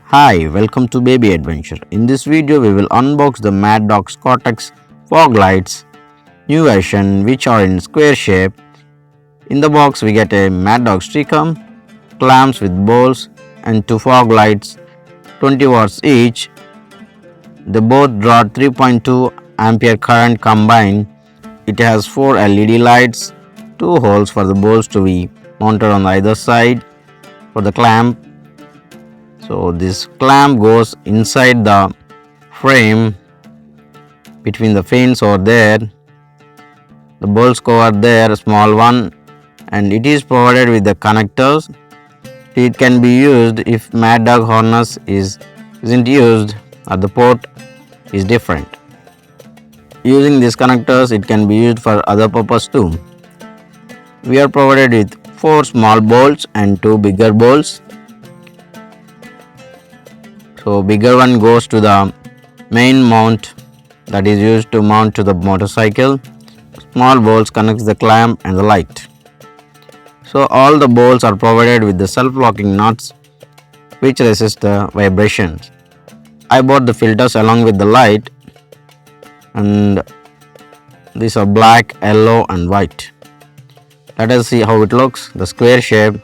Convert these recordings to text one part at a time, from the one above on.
Hi, welcome to Baby Adventure. In this video, we will unbox the Maddog Scout-X fog lights, new version, which are in square shape. In the box, we get a Maddog sticker, clamps with bowls, and two fog lights, 20 watts each. They both draw 3.2 ampere current combined. It has 4 LED lights, 2 holes for the bowls to be mounted on either side for the clamp. So this clamp goes inside the frame between the fins over there. The bolts go over there, a small one, and it is provided with the connectors. It can be used if Maddog harness isn't used or the port is different. Using these connectors, it can be used for other purpose too. We are provided with 4 small bolts and 2 bigger bolts. So bigger one goes to the main mount that is used to mount to the motorcycle. Small bolts connects the clamp and the light. So all the bolts are provided with the self-locking nuts which resist the vibrations. I bought the filters along with the light, and these are black, yellow and white. Let us see how it looks. The square shape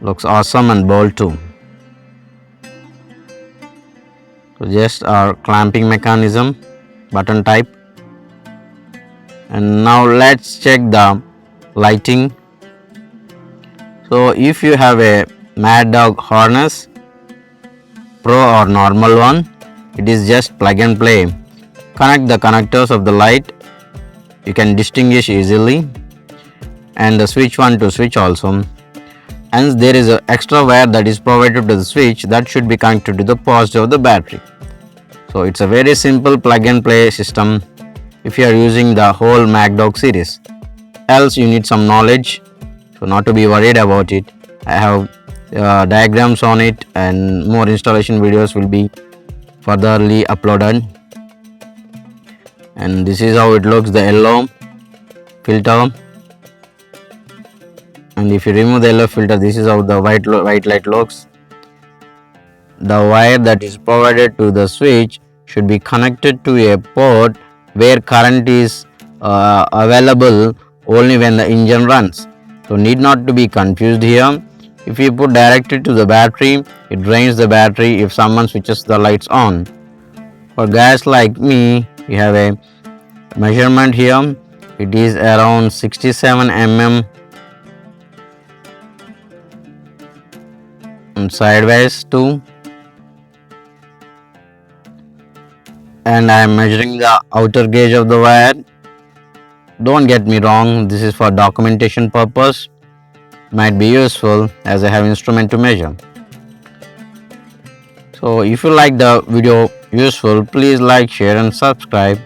looks awesome and bold too. So just our clamping mechanism, button type. And now let's check the lighting. So if you have a Maddog harness, Pro or normal one, it is just plug and play. Connect the connectors of the light, you can distinguish easily, and the switch one to switch also. And there is an extra wire that is provided to the switch that should be connected to the positive of the battery. So it's a very simple plug and play system if you are using the whole Maddog series. Else you need some knowledge, so not to be worried about it. I have diagrams on it, and more installation videos will be furtherly uploaded. And this is how it looks, the yellow filter. And if you remove the yellow filter, this is how the white light looks. The wire that is provided to the switch should be connected to a port where current is available only when the engine runs. So need not to be confused here. If you put directly to the battery, it drains the battery if someone switches the lights on. For guys like me, we have a measurement here. It is around 67 mm and sideways too. And I am measuring the outer gauge of the wire. Don't get me wrong, this is for documentation purpose. Might be useful as I have instrument to measure. So if you like the video useful, please like, share and subscribe.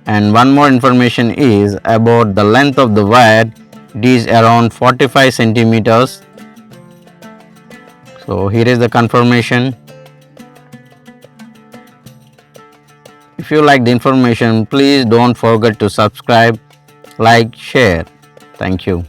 And one more information is about the length of the wire. It is around 45 centimeters. So here is the confirmation. If you like the information, please don't forget to subscribe, like, share. Thank you.